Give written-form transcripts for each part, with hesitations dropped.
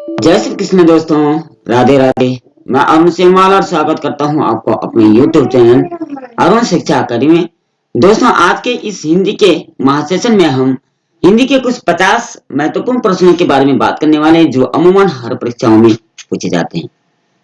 जय श्री कृष्ण दोस्तों, राधे राधे। मैं अरुण सेमवाल और स्वागत करता हूं आपको अपने YouTube चैनल अरुण शिक्षा अकादमी में। दोस्तों, आज के इस हिंदी के महासेशन में हम हिंदी के कुछ 50 महत्वपूर्ण प्रश्नों के बारे में बात करने वाले हैं जो अमूमन हर परीक्षाओं में पूछे जाते हैं।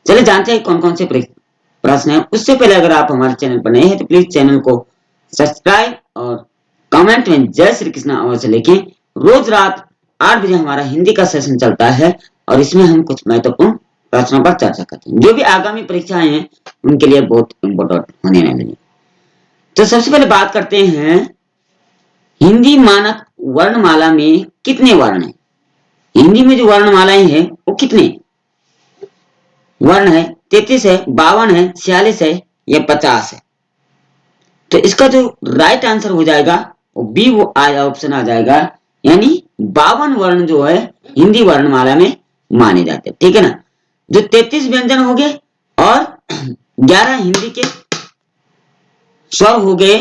चलिए जानते हैं कौन कौन से प्रश्न हैं। उससे पहले अगर आप हमारे चैनल पर नए हैं तो प्लीज चैनल को सब्सक्राइब और कमेंट में जय श्री कृष्ण अवश्य लिखें। रोज रात 8 बजे हमारा हिंदी का सेशन चलता है और इसमें हम कुछ महत्वपूर्ण प्रश्नों पर चर्चा करते हैं जो भी आगामी परीक्षाएं हैं उनके लिए बहुत इंपोर्टेंट होने वाली है। तो सबसे पहले बात करते हैं, हिंदी मानक वर्णमाला में कितने वर्ण हैं? हिंदी में जो वर्णमालाएं हैं वो कितने वर्ण है? 33 है, 52 है, 46 है या 50 है? तो इसका जो राइट आंसर हो जाएगा वो बी ऑप्शन आ जाएगा, यानी 52 वर्ण जो है हिंदी वर्णमाला में माने जाते हैं। ठीक है ना। जो 33 व्यंजन हो गए और 11 हिंदी के स्वर हो गए,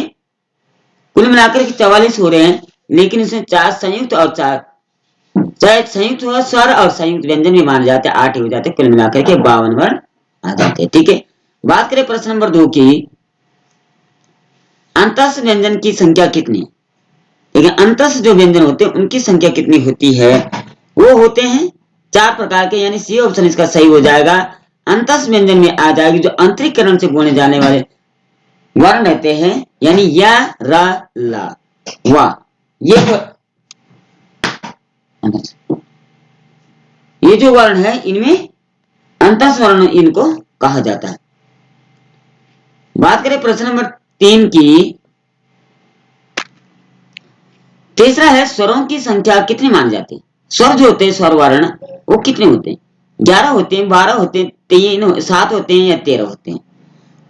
कुल मिलाकर के 44 हो रहे हैं। लेकिन इसमें 4 संयुक्त और 4 संयुक्त स्वर और संयुक्त व्यंजन भी माने जाते हैं, 8 हो जाते हैं। कुल मिलाकर के 52 वर्ण आ जाते हैं। ठीक है। बात करें प्रश्न नंबर 2 की, अंतस व्यंजन की संख्या कितनी है? देखिए, अंतस जो व्यंजन होते हैं उनकी संख्या कितनी होती है? वो होते हैं 4 प्रकार के, यानी सी ऑप्शन इसका सही हो जाएगा। अंतस व्यंजन में आ जाएगी जो अंतरिकरण से बोले जाने वाले वर्ण रहते हैं, यानी या, रा, ला, वा। ये जो वर्ण है इनमें अंतस वर्ण इनको कहा जाता है। बात करें प्रश्न नंबर 3 की, तीसरा है स्वरों की संख्या कितनी मानी जाती है? स्वर जो होते हैं, स्वर वर्ण, वो कितने होते हैं? 11 होते हैं, 12 होते हैं, 3 7 होते हैं या 13 होते हैं?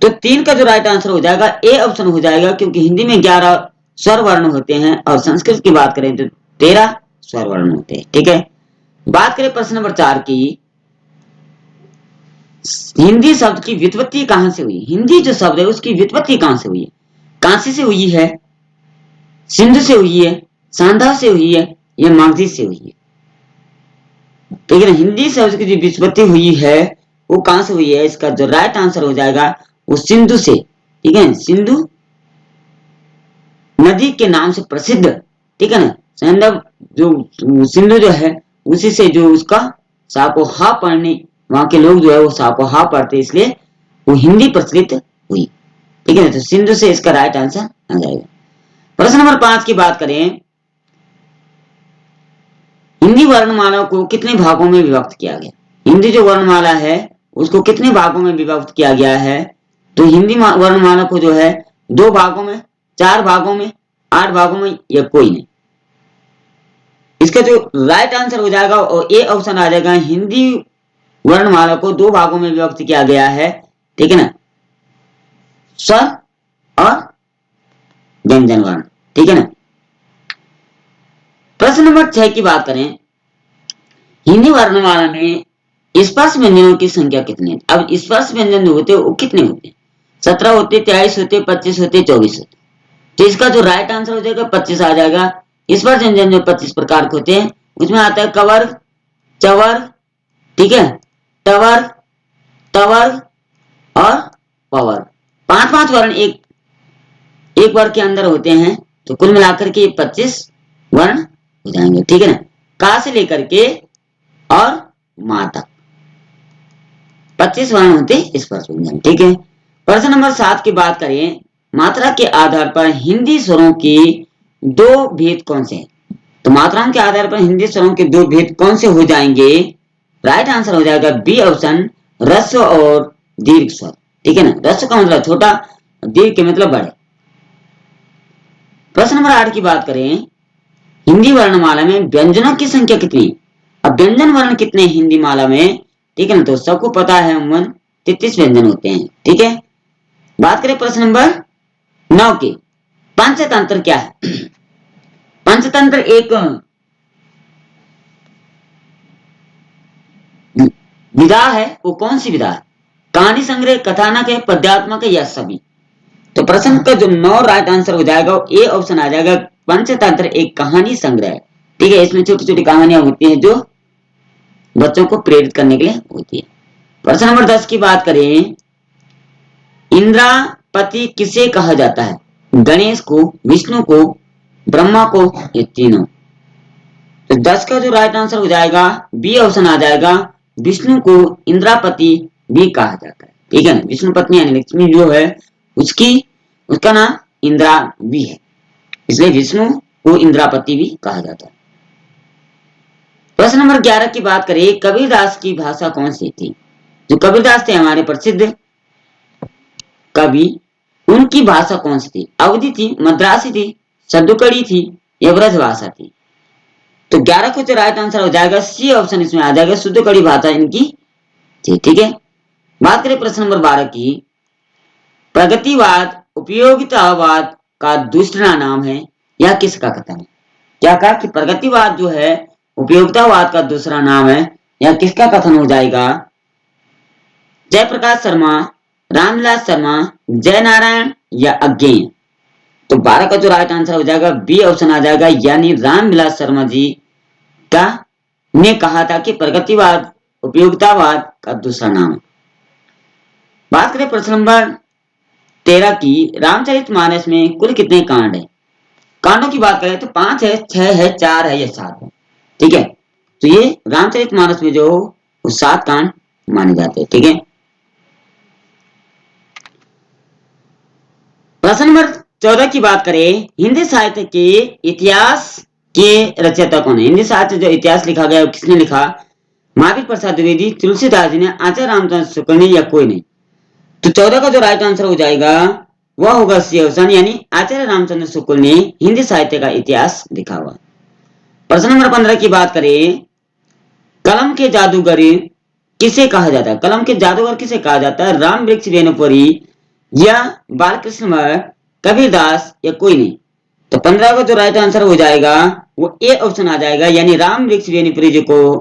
तो 3 का जो राइट आंसर हो जाएगा ए ऑप्शन हो जाएगा, क्योंकि हिंदी में 11 स्वर वर्ण होते हैं और संस्कृत की बात करें तो 13 स्वर वर्ण होते हैं। ठीक है। बात करें प्रश्न नंबर 4 की, हिंदी शब्द की व्युत्पत्ति कहां से हुई? हिंदी जो शब्द है उसकी व्युत्पत्ति कहां से हुई है? कांसी से हुई है, सिंधु से हुई है, सांधा से हुई है या मागधी से हुई है? ठीक है ना। हिंदी शब्द की जो व्युत्पत्ति हुई है वो कहां से हुई है? इसका जो राइट आंसर हो जाएगा वो सिंधु से। ठीक है। सिंधु नदी के नाम से प्रसिद्ध, ठीक है ना, जो सिंधु जो है उसी से जो उसका साको हा पढ़ने, वहां के लोग जो है वो साको हा पढ़ते, इसलिए वो हिंदी प्रचलित हुई। ठीक है ना। तो सिंधु से इसका राइट आंसर आ जाएगा। प्रश्न नंबर 5 की बात करें, हिंदी वर्णमाला को कितने भागों में विभक्त किया गया? हिंदी जो वर्णमाला है उसको कितने भागों में विभक्त किया गया है? तो हिंदी वर्णमाला को जो है 2 भागों में, 4 भागों में, 8 भागों में या कोई नहीं? इसका जो राइट आंसर हो जाएगा और ए ऑप्शन आ जाएगा, हिंदी वर्णमाला को 2 भागों में विभक्त किया गया है। ठीक है ना, स्वर और व्यंजन वर्ण। ठीक है ना। प्रश्न नंबर 6 की बात करें, हिंदी वर्णमाला में स्पर्श व्यंजनों की संख्या कितनी है? अब स्पर्श व्यंजन जो होते हैं वो कितने होते हैं? 17 होते, 23 होते, 25 होते, 24 होते। तो इसका जो राइट आंसर हो जाएगा 25 आ जाएगा। स्पर्श व्यंजन जो 25 प्रकार के होते हैं उसमें आता है कवर, चवर, ठीक है, टवर, तवर और पवर। 5 वर्ण एक वर्ग के अंदर होते हैं, तो कुल मिलाकर के 25 वर्ण हो जाएंगे। ठीक है ना। का से लेकर के और मा तक 25 वर्ण होते स्पर्श व्यंजन। ठीक है। प्रश्न नंबर 7 की बात करें, मात्रा के आधार पर हिंदी स्वरों की 2 भेद कौन से हैं? तो मात्राओं के आधार पर हिंदी स्वरों के 2 भेद कौन से हो जाएंगे? राइट आंसर हो जाएगा बी ऑप्शन, ह्रस्व और दीर्घ स्वर। ठीक है ना। ह्रस्व का मतलब छोटा, दीर्घ के मतलब बड़े। प्रश्न नंबर 8 की बात करें, हिंदी वर्णमाला में व्यंजनों की संख्या कितनी है? अब व्यंजन वर्ण कितने हिंदी माला में? ठीक है ना। तो सबको पता है अमूमन 33 व्यंजन होते हैं। ठीक है। बात करें प्रश्न नंबर 9 की, पंचतंत्र क्या है? पंचतंत्र एक विधा है। वो कौन सी विधा है? कहानी संग्रह, कथानक है, पद्यात्मक है या सभी? तो प्रश्न का जो 9 राइट आंसर हो जाएगा ए ऑप्शन आ जाएगा, पंचतंत्र एक कहानी संग्रह है। ठीक है। इसमें छोटी छोटी कहानियां होती हैं जो बच्चों को प्रेरित करने के लिए होती है। प्रश्न नंबर 10 की बात करें, इंद्रापति किसे कहा जाता है? गणेश को, विष्णु को, ब्रह्मा को, ये तीनों। तो 10 का जो राइट आंसर हो जाएगा बी ऑप्शन आ जाएगा, विष्णु को इंद्रापति भी कहा जाता है। ठीक है ना, विष्णु पत्नी यानी लक्ष्मी जो है उसका नाम इंद्रा भी है, इसलिए विष्णु को इंद्रापति भी कहा जाता है। प्रश्न नंबर 11 की बात करें, कबीरदास की भाषा कौन सी थी? जो कबीरदास थे हमारे प्रसिद्ध कवि, उनकी भाषा कौन सी थी? अवधी थी, मद्रासी थी, सद्दुकड़ी थी या ब्रज भाषा थी? तो 11 को जो राइट आंसर हो जाएगा सी ऑप्शन इसमें आ जाएगा, सद्दुकड़ी भाषा इनकी थी। ठीक है, बात करें प्रश्न नंबर 12 की, प्रगतिवाद उपयोगितावाद का दूसरा नाम है, यह किसका कथन है? क्या कहा कि प्रगतिवाद जो है उपयोगितावाद का दूसरा नाम है, यह किसका कथन हो जाएगा? जयप्रकाश शर्मा, रामविलास शर्मा, जय नारायण या अज्ञेय? तो 12 का जो राइट आंसर हो जाएगा बी ऑप्शन आ जाएगा, यानी रामविलास शर्मा जी का ने कहा था कि प्रगतिवाद उपयोगितावाद का दूसरा नाम है। बात करें प्रश्न नंबर 13 की, रामचरितमानस में कुल कितने कांड है? कांडों की बात करें तो 5 है, 6 है, 4 है या 7 है। ठीक है, तो ये रामचरितमानस में जो 7 कांड माने जाते हैं। ठीक है, प्रश्न नंबर 14 की बात करें, हिंदी साहित्य के इतिहास के रचयिता कौन है? हिंदी साहित्य जो इतिहास लिखा गया किसने लिखा? महावीर प्रसाद द्विवेदी, तुलसीदास जी ने, आचार्य रामचंद्र शुक्ल ने या कोई नहीं? तो 14 का जो राइट आंसर हो जाएगा वह होगा सी ऑप्शन, यानी आचार्य रामचंद्र शुक्ल ने हिंदी साहित्य का इतिहास लिखा हुआ। प्रश्न नंबर 15 की बात करें, कलम के जादूगर किसे कहा जाता है? कलम के जादूगर किसे कहा जाता है? राम वृक्ष वेणुपुरी या बालकृष्ण, कबीरदास या कोई नहीं? तो 15 का जो राइट आंसर हो जाएगा वो ए ऑप्शन आ जाएगा, यानी राम वृक्ष वेणुपुरी जी को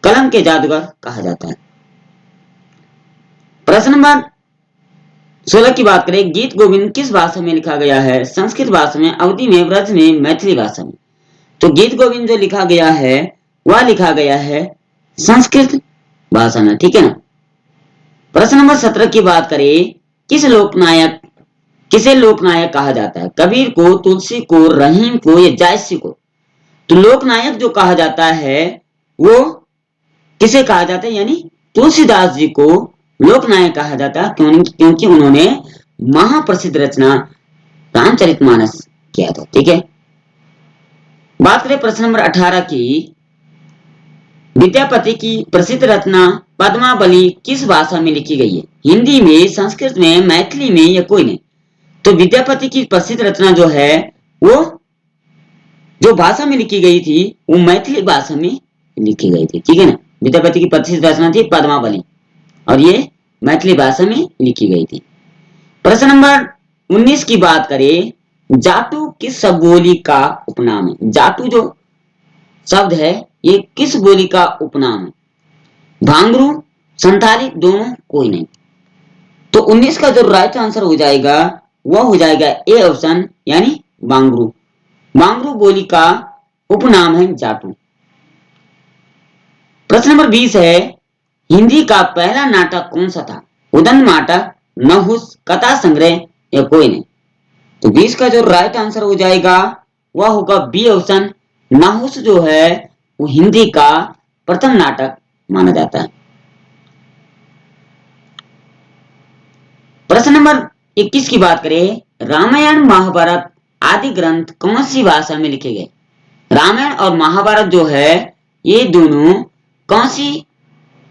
कलम के जादूगर कहा जाता है। प्रश्न नंबर 16 की बात करें, गीत गोविंद किस भाषा में लिखा गया है? संस्कृत भाषा में, अवधी में, ब्रज में, मैथिली भाषा में? तो गीत गोविंद जो लिखा गया है वह लिखा गया है संस्कृत भाषा में। ठीक है ना। प्रश्न नंबर 17 की बात करें, किसे लोकनायक कहा जाता है? कबीर को, तुलसी को, रहीम को या जायसी को? तो लोकनायक जो कहा जाता है वो किसे कहा जाता है? यानी तुलसीदास जी को लोकनायक कहा जाता है, क्योंकि उन्होंने महाप्रसिद्ध रचना रामचरितमानस किया था। ठीक है, बात करें प्रश्न नंबर 18 की, विद्यापति की प्रसिद्ध रचना पद्मावली किस भाषा में लिखी गई है? हिंदी में, संस्कृत में, मैथिली में या कोई नहीं? तो विद्यापति की प्रसिद्ध रचना जो है वो जो भाषा में लिखी गई थी वो मैथिली भाषा में लिखी गई थी। ठीक है ना, विद्यापति की प्रसिद्ध रचना थी पद्मावली और ये मैथिली भाषा में लिखी गई थी। प्रश्न नंबर 19 की बात करें, जाटू किस सब बोली का उपनाम है? जाटू जो शब्द है ये किस बोली का उपनाम है? भांगरू, संथाली, दोनों, कोई नहीं? तो 19 का जो राइट आंसर हो जाएगा वह हो जाएगा ए ऑप्शन, यानी बांगरू। बांगरू बोली का उपनाम है जाटू। प्रश्न नंबर 20 है, हिंदी का पहला नाटक कौन सा था? उदंड नाटक, नहुस, कथा संग्रह या कोई नहीं? तो 20 का जो राइट आंसर हो जाएगा वह होगा बी ऑप्शन, नहुस जो है वो हिंदी का प्रथम नाटक माना जाता है। प्रश्न नंबर 21 की बात करें, रामायण महाभारत आदि ग्रंथ कौन सी भाषा में लिखे गए? रामायण और महाभारत जो है ये दोनों कौन सी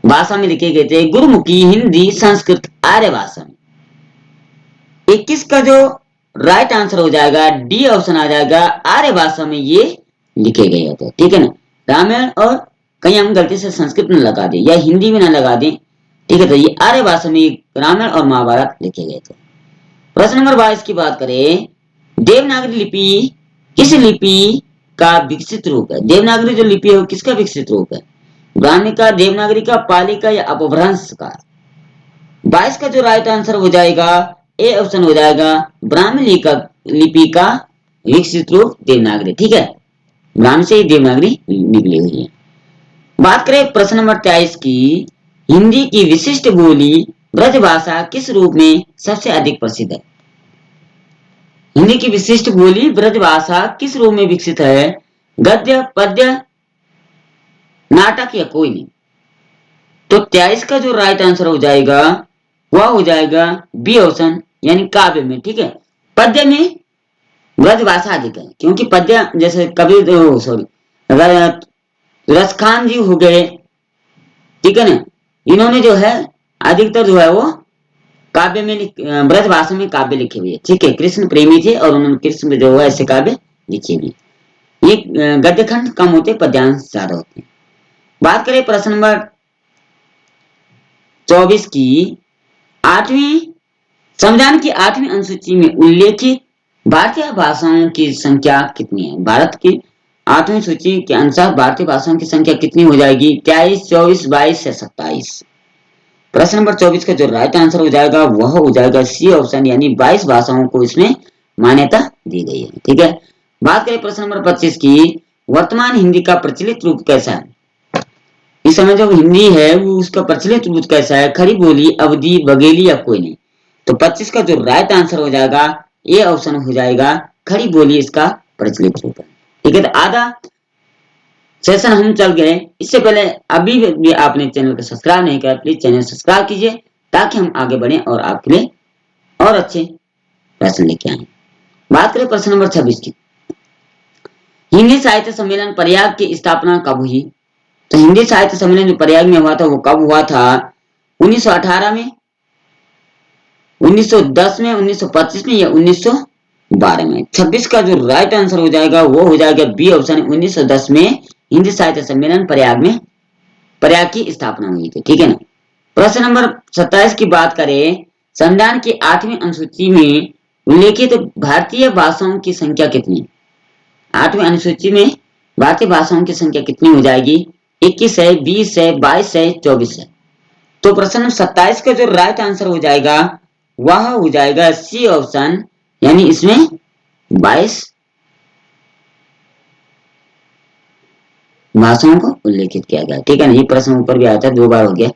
भाषा में लिखे गए थे? गुरुमुखी, हिंदी, संस्कृत, आर्य भाषा में। 21 का जो राइट आंसर हो जाएगा डी ऑप्शन आ जाएगा, आर्य भाषा में ये लिखे गए थे। ठीक है ना, रामायण और कहीं हम गलती से संस्कृत में लगा दें या हिंदी में ना लगा दें। ठीक है, तो ये आर्य भाषा में रामायण और महाभारत लिखे गए थे। प्रश्न नंबर 22 की बात करें, देवनागरी लिपि किस लिपि का विकसित रूप है? देवनागरी जो लिपि है वो किसका विकसित रूप है? ब्राह्मी का, देवनागरी का, पाली का या अपभ्रंश का? 22 का जो राइट आंसर हो जाएगा ए ऑप्शन हो जाएगा, ब्राह्मी लिपि का विकसित रूप देवनागरी। ठीक है, ब्राह्मी से ही देवनागरी निकली हुई है। बात करें प्रश्न नंबर 23 की, हिंदी की विशिष्ट बोली ब्रजभाषा किस रूप में सबसे अधिक प्रसिद्ध है? हिंदी की विशिष्ट बोली ब्रजभाषा किस रूप में विकसित है? गद्य, पद्य, नाटक या कोई नहीं? तो 23 का जो राइट आंसर हो जाएगा वह हो जाएगा बी ऑप्शन, यानी काव्य में। ठीक है, पद्य में ब्रजभाषा अधिक है, क्योंकि पद्य जैसे कबीर, सॉरी, रसखान जी हो गए, ठीक है ना, इन्होंने जो है अधिकतर जो है वो काव्य में ब्रजभाषा में काव्य लिखे हुए। ठीक है, कृष्ण प्रेमी थे और उन्होंने कृष्ण में जो है ऐसे काव्य लिखे हुए। ये गद्य खंड कम होते, पद्यांश ज्यादा होते हैं। बात करें प्रश्न नंबर 24 की, आठवीं संविधान की 8वीं अनुसूची में उल्लेखित भारतीय भाषाओं की संख्या कितनी है? भारत की 8वीं सूची के अनुसार भारतीय भाषाओं की संख्या कितनी हो जाएगी? 23, 24, 22 या 27? प्रश्न नंबर 24 का जो राइट आंसर हो जाएगा वह हो जाएगा सी ऑप्शन, यानी 22 भाषाओं को इसमें मान्यता दी गई है। ठीक है, बात करें प्रश्न नंबर 25 की, वर्तमान हिंदी का प्रचलित रूप कैसा है? इस समय जो हिंदी है वो उसका प्रचलित रूप कैसा है? खड़ी बोली, अवधि, बघेली या कोई नहीं? तो 25 का जो राइट आंसर हो जाएगा ए ऑप्शन हो जाएगा, खड़ी बोली इसका प्रचलित रूप है। ठीक है, तो आधा सेशन हम चल गए। इससे पहले अभी भी आपने चैनल को सब्सक्राइब नहीं किया, प्लीज चैनल सब्सक्राइब कीजिए ताकि हम आगे बढ़े और आपके लिए और अच्छे प्रश्न लेके आए। बात करें प्रश्न नंबर 26 की, हिंदी साहित्य सम्मेलन प्रयाग की स्थापना कब हुई? तो हिंदी साहित्य सम्मेलन जो प्रयाग में हुआ था वो कब हुआ था? 1918 में, 1910 में, 1925 में या 1912 में? 26 का जो राइट आंसर हो जाएगा वो हो जाएगा बी ऑप्शन, 1910 में हिंदी साहित्य सम्मेलन प्रयाग में, प्रयाग की स्थापना हुई थी। ठीक है ना। प्रश्न नंबर 27 की बात करें, संविधान की 8वीं अनुसूची में उल्लेखित भारतीय भाषाओं की संख्या कितनी है? 8वीं अनुसूची में भारतीय भाषाओं की संख्या कितनी हो जाएगी? 21 है, 20 है, 22 है, 24 है? तो प्रश्न नंबर 27 का जो राइट आंसर हो जाएगा वह हो जाएगा सी ऑप्शन, यानी इसमें 22 भाषाओं को उल्लेखित किया गया। ठीक है ना, ये प्रश्न ऊपर भी आया था, 2 बार हो गया।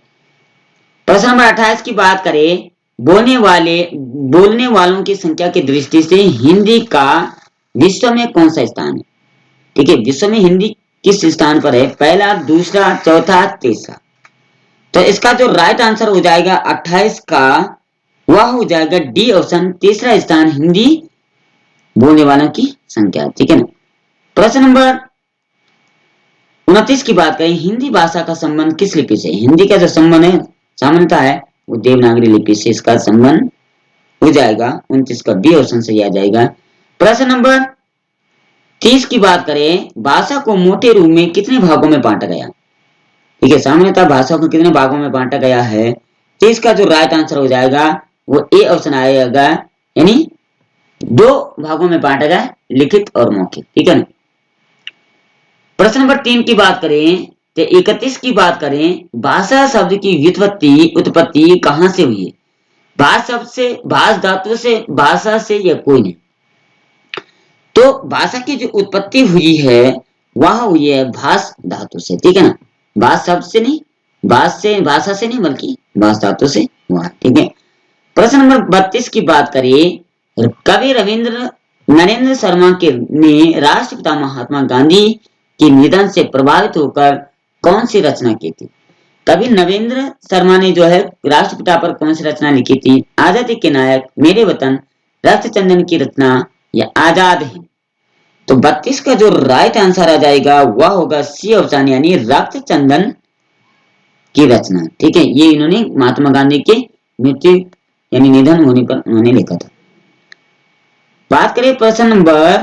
प्रश्न नंबर 28 की बात करें, बोलने वालों की संख्या की दृष्टि से हिंदी का विश्व में कौन सा स्थान है? ठीक है, विश्व में हिंदी किस स्थान पर है? पहला, दूसरा, चौथा, तीसरा? तो इसका जो राइट आंसर हो जाएगा 28 का वह हो जाएगा डी ऑप्शन, तीसरा स्थान हिंदी बोलने वालों की संख्या। ठीक है ना। प्रश्न नंबर 29 की बात करें, हिंदी भाषा का संबंध किस लिपि से? हिंदी का जो संबंध है सामान्यता है वो देवनागरी लिपि से इसका संबंध हो जाएगा। 29 का बी ऑप्शन सही आ जाएगा। प्रश्न नंबर 30 की बात करें, भाषा को मोटे रूप में कितने भागों में बांटा गया? ठीक है, सामान्यतः भाषा को कितने भागों में बांटा गया है? तो इसका जो राइट आंसर हो जाएगा वो ए ऑप्शन आएगा, यानी 2 भागों में बांटा गया, लिखित और मौखिक। ठीक है ना। प्रश्न नंबर 3 की बात करें तो 31 की बात करें, भाषा शब्द की उत्पत्ति कहां से हुई है? भाष शब्द से, भाष धातु से, भाषा से या कोई नहीं? तो भाषा की जो उत्पत्ति हुई है वह हुई है भाष धातु से। ठीक है ना, भाष शब्द से नहीं, भाषा से नहीं, बल्कि भाष धातु से हुआ। ठीक है। प्रश्न नंबर 32 की बात करें, कवि रविंद्र नरेंद्र शर्मा के ने राष्ट्रपिता महात्मा गांधी के निधन से प्रभावित होकर कौन सी रचना की थी? कवि नरेंद्र शर्मा ने जो है राष्ट्रपिता पर कौन सी रचना लिखी थी? आजादी के नायक, मेरे वतन, रक्त चंदन की रचना या आजाद है? तो 32 का जो राइट आंसर आ जाएगा वह होगा सी ऑप्शन, यानी रक्त चंदन की रचना। ठीक है, ये इन्होंने महात्मा गांधी के मृत्यु यानी निधन होने पर उन्होंने लिखा था। बात करें प्रश्न नंबर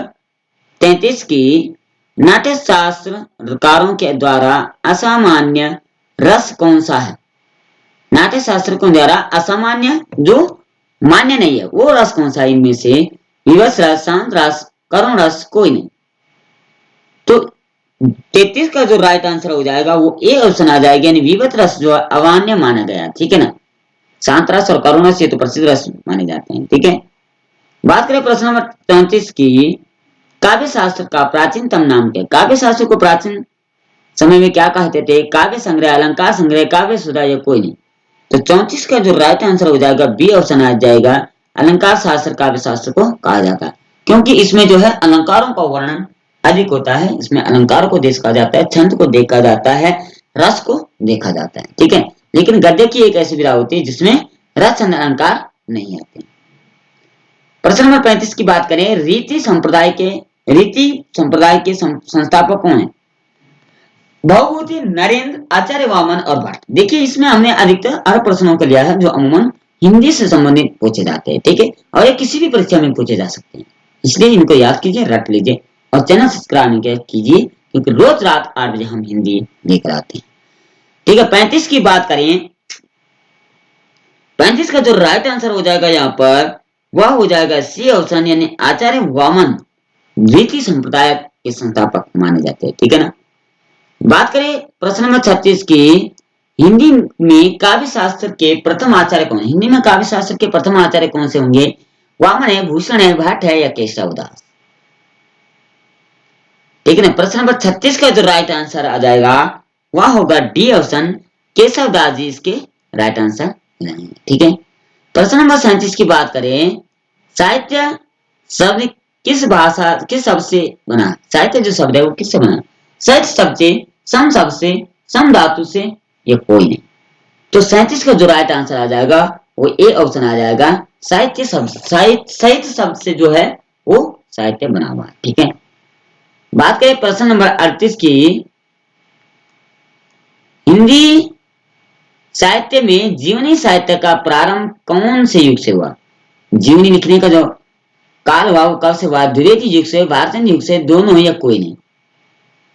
33 की, नाट्य शास्त्रकारों के द्वारा असामान्य रस कौन सा है? नाट्य शास्त्रकों द्वारा असामान्य जो मान्य नहीं है वो रस कौन सा है? इनमें से विवश रस, शांत रस, करुण रस, कोई नहीं? तो 33 का जो राइट आंसर हो जाएगा वो ए ऑप्शन आ जाएगा, यानी विवश रस जो अमान्य माना गया। ठीक है ना, शांत रस और करुण रस ये तो प्रसिद्ध रस माने जाते हैं। ठीक है। बात करें प्रश्न नंबर 34 की, काव्य शास्त्र का प्राचीनतम नाम क्या है? काव्य शास्त्र को प्राचीन समय में क्या कहते थे? काव्य संग्रह, अलंकार संग्रह, काव्य सुधा या कोई नहीं। तो 34 का जो राइट आंसर हो जाएगा बी ऑप्शन आ जाएगा, अलंकार शास्त्र काव्य शास्त्र को कहा जाता है, क्योंकि इसमें जो है अलंकारों का वर्णन अधिक होता है। इसमें अलंकार को देखा जाता है, छंद को देखा जाता है, रस को देखा जाता है, ठीक है। लेकिन गद्य की एक ऐसी विधा होती है जिसमें रस छंद अलंकार नहीं आते। प्रश्न नंबर 35 की बात करें, रीति संप्रदाय के संस्थापक कौन है? भवभूति, नरेंद्र, आचार्य वामन और भट्ट। देखिए इसमें हमने अधिकतर 8 प्रश्नों को लिया है जो अमूमन हिंदी से संबंधित पूछे जाते हैं, ठीक है, और ये किसी भी परीक्षा में पूछे जा सकते हैं, इसलिए इनको याद कीजिए, रट लीजिए और चैनल सब्सक्राइब कीजिए, क्योंकि रोज रात 8 बजे हम हिंदी लेकर आते हैं, ठीक है। 35 की बात करें, 35 का जो राइट आंसर हो जाएगा यहाँ पर वह हो जाएगा सी ऑप्शन, यानी आचार्य वामन द्वितीय संप्रदाय के संस्थापक माने जाते हैं, ठीक है ना। बात करें प्रश्न नंबर 36 की, हिंदी में काव्य शास्त्र के प्रथम आचार्य कौन है? हिंदी में काव्य शास्त्र के प्रथम आचार्य कौन से होंगे? वामन है, भूषण है, भट्ट है या केशव दास? ठीक है ना। प्रश्न नंबर 36 का जो राइट आंसर आ जाएगा वह होगा डी ऑप्शन, केशव दास जी इसके राइट आंसर रहेंगे, ठीक है। प्रश्न नंबर 37 की बात करें, साहित्य शब्द किस भाषा किस शब्द से बना? साहित्य जो शब्द है वो किससे बना? साहित्य शब्द से, सम शब्द से, सम धातु से या कोई नहीं। तो 37 का जो राइट आंसर आ जाएगा वो ए ऑप्शन आ जाएगा, साहित्य शब्द, साहित्य शब्द से जो है वो साहित्य बना हुआ है, ठीक है। बात करें प्रश्न नंबर 38 की, हिंदी साहित्य में जीवनी साहित्य का प्रारंभ कौन से युग से हुआ? जीवनी लिखने का जो काल हुआ कब से हुआ? द्विवेदी युग से, भारतीय युग से, दोनों या कोई नहीं।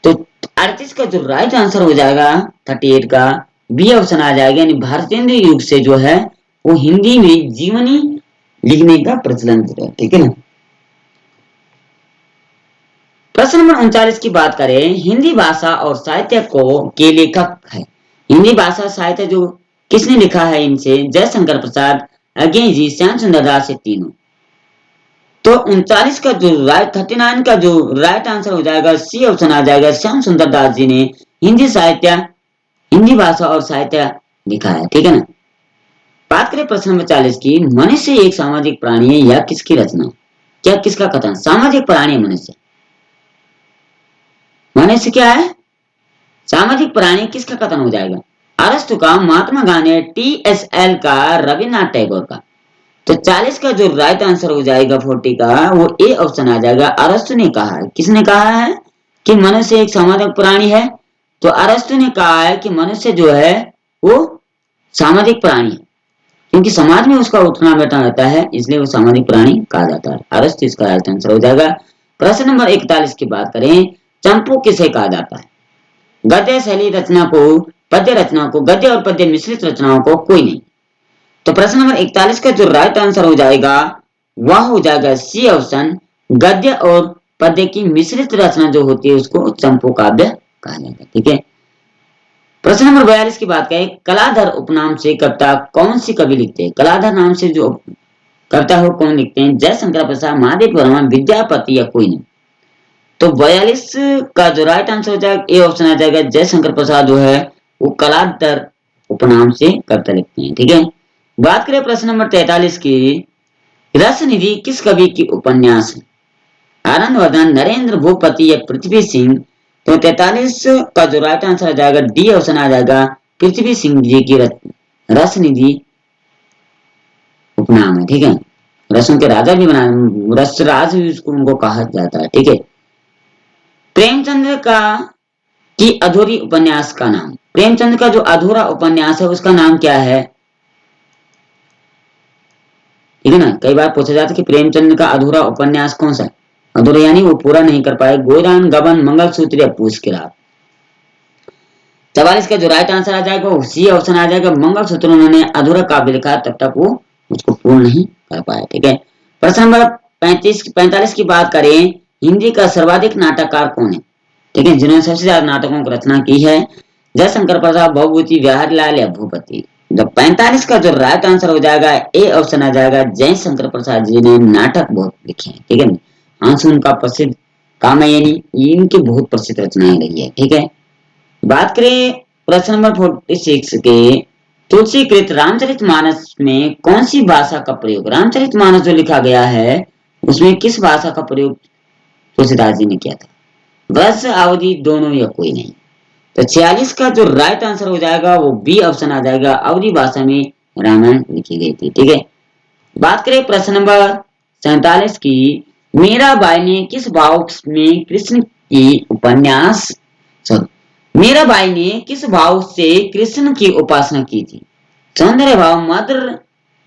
तो 38 का जो राइट आंसर हो जाएगा 38 का बी ऑप्शन आ जाएगा, यानी भारतीय युग से जो है वो हिंदी में जीवनी लिखने का प्रचलन है, ठीक है ना। प्रश्न नंबर 39 की बात करें, हिंदी भाषा और साहित्य को के लेखक है? हिंदी भाषा साहित्य जो किसने लिखा है इनसे? जयशंकर प्रसाद, अज्ञे जी, श्याम सुंदर दास से तीनों। तो 39 का जो राइट 39 का जो राइट आंसर हो जाएगा सी ऑप्शन आ जाएगा, श्याम सुंदर दास जी ने हिंदी साहित्य, हिंदी भाषा और साहित्य लिखा है, ठीक है ना। बात करें प्रश्न नंबर 40 की, मनुष्य एक सामाजिक प्राणी है या किसकी रचना? क्या किसका कथन? सामाजिक प्राणी है मनुष्य। मनुष्य क्या है? सामाजिक प्राणी, किसका कथन हो जाएगा? अरस्तु का, महात्मा गांधी, TSL का, रविन्द्रनाथ टैगोर का। तो 40 का जो राइट आंसर हो जाएगा 40 का वो ए ऑप्शन आ जाएगा, अरस्तु ने कहा है। किसने कहा है कि मनुष्य एक सामाजिक प्राणी है? तो अरस्तु ने कहा है कि मनुष्य जो है वो सामाजिक प्राणी है, क्योंकि समाज में उसका उठना बैठना रहता है, इसलिए वो सामाजिक प्राणी कहा जाता है। अरस्तु इसका राइट आंसर हो जाएगा। प्रश्न नंबर 41 की बात करें, चंपू किसे कहा जाता है? गद्य शैली रचना को, पद्य रचना को, गद्य और पद्य मिश्रित रचनाओं को, कोई नहीं। तो प्रश्न नंबर 41 का जो राइट आंसर हो जाएगा वह हो जाएगा सी ऑप्शन, गद्य और पद्य की मिश्रित रचना जो होती है उसको चंपू काव्य कहा जाता है, ठीक है। प्रश्न नंबर 42 की बात करें, कलाधर उपनाम से कविता कौन सी कवि लिखते हैं? कलाधर नाम से जो कविता हो कौन लिखते हैं? जयशंकर प्रसाद, महादेव वर्मा, विद्यापति या कोई नहीं। तो 42 का जो राइट आंसर हो जाएगा ए ऑप्शन आ जाएगा, जयशंकर प्रसाद जो है वो कलाधर उपनाम से कविता लिखते हैं, ठीक है। बात करें प्रश्न नंबर 43 की, रस निधि किस कवि की उपन्यास है? आनंदवर्धन, नरेंद्र भूपति या पृथ्वी सिंह? तो 43 का जो राइट आंसर आ जाएगा डी ऑप्शन आ जाएगा, पृथ्वी सिंह जी की रस निधि उपनाम है, ठीक है। रसों के राजा भी बना, रसराज भी उसको उनको कहा जाता है, ठीक है। प्रेमचंद्र का की अधूरी उपन्यास का नाम? प्रेमचंद्र का जो अधूरा उपन्यास है उसका नाम क्या है? ठीक है ना, कई बार पूछा जाता है कि प्रेमचंद्र का अधूरा उपन्यास कौन सा है? अधूरा यानी वो पूरा नहीं कर पाए। गोदान, गबन, मंगलसूत्र या पूछ की रात? 44 का जो राइट आंसर आ जाएगा वो सी ऑप्शन आ जाएगा, मंगलसूत्र उन्होंने अधूरा काव्य लिखा तब तक वो उसको पूर्ण नहीं कर पाए, ठीक है। प्रश्न नंबर 45 की बात करें, हिंदी का सर्वाधिक नाटककार कौन है? ठीक है, जिन्होंने सबसे ज्यादा नाटकों की रचना की है? जयशंकर प्रसाद, भवभूति, बिहारीलाल या भूपति? जब 45 का जो राइट आंसर हो जाएगा ए ऑप्शन आ जाएगा, जयशंकर प्रसाद जी ने नाटक बहुत लिखे हैं, ठीक है। आंसू उनका प्रसिद्ध कामयनी, इनकी बहुत प्रसिद्ध रचनाएं रही है, ठीक है। बात करें प्रश्न नंबर 46 के, तुलसीकृत रामचरितमानस में कौन सी भाषा का प्रयोग, रामचरितमानस जो लिखा गया है उसमें किस भाषा का प्रयोग तुलसीदास जी ने किया था? वर्ष, अवधि, दोनों या कोई नहीं। तो 46 का जो राइट आंसर हो जाएगा वो बी ऑप्शन आ जाएगा, अवधि भाषा में रामायण लिखी गई थी। ठीक है, बात करें प्रश्न नंबर 47 की, मीराबाई ने किस भाव में कृष्ण की उपन्यास मीराबाई ने किस भाव से कृष्ण की उपासना की थी? सौंदर्य भाव,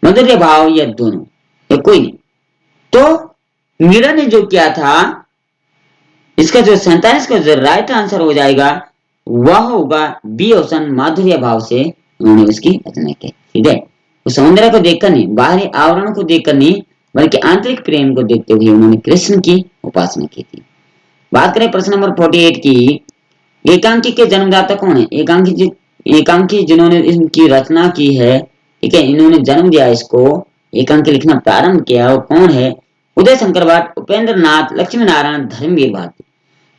मधुर्य भाव या दोनों या कोई नहीं। तो मीरा ने जो किया था, इसका जो 47 का जो राइट आंसर हो जाएगा वह होगा बी ऑप्शन, माधुर्य भाव से उन्होंने उसकी रचना की। ठीक है, तो सौंदर्य को देखकर नहीं, बाहरी आवरण को देखकर नहीं, बल्कि आंतरिक प्रेम को देखते हुए उन्होंने कृष्ण की उपासना की थी। बात करें प्रश्न नंबर 48 की, एकांकी के जन्मदाता कौन है? एकांकी जिन्होंने इनकी रचना की है, ठीक है, इन्होंने जन्म दिया, इसको एकांकी लिखना प्रारंभ किया, वो कौन है? उदय शंकर भट्ट, उपेंद्र नाथ, लक्ष्मी नारायण, धर्मवीर भारती।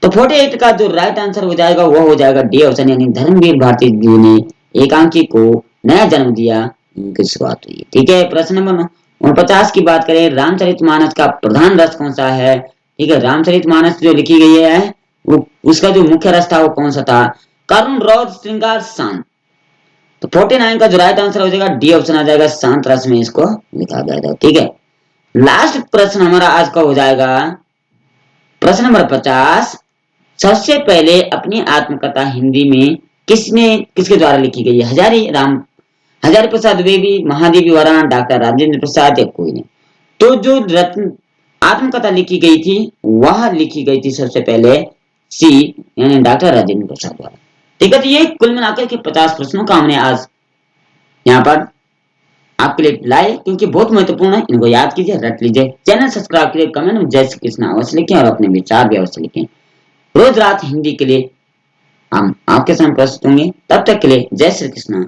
तो 48 का जो राइट आंसर हो जाएगा वो हो जाएगा डी ऑप्शन, यानी धर्मवीर भारती जी ने एकांकी को नया जन्म दिया, उनकी शुरुआत हुई। ठीक है, प्रश्न नंबर 49 की बात करें, रामचरितमानस का प्रधान रस कौन सा है? ठीक है, रामचरितमानस जो लिखी गई है वो उसका जो मुख्य रस था वो कौन सा था? करुण, रौद्र, श्रृंगार, शांत। तो 49 का जो राइट आंसर हो जाएगा डी ऑप्शन आ जाएगा, शांत रस में इसको लिखा गया था। ठीक है, लास्ट प्रश्न हमारा आज का हो जाएगा प्रश्न नंबर 50। सबसे पहले अपनी आत्मकथा हिंदी में किसके द्वारा लिखी गई है? हजारी प्रसाद द्विवेदी, महादेवी वरान, डॉक्टर राजेंद्र प्रसाद या कोई नहीं। तो जो आत्मकथा लिखी गई थी वह लिखी गई थी सबसे पहले सी, यानी डॉक्टर राजेंद्र प्रसाद द्वारा। ठीक है, तो ये कुल मिलाकर के 50 प्रश्नों का हमने आज यहाँ पर आपके लिए लाए, क्योंकि बहुत महत्वपूर्ण है, इनको याद कीजिए, रट लीजिए। चैनल सब्सक्राइब कीजिए, कमेंट में जय श्री कृष्ण अवश्य लिखें और अपने विचार भी अवश्य लिखें। रोज रात हिंदी के लिए हम आपके सामने प्रस्तुत होंगे, तब तक के लिए जय श्री कृष्ण।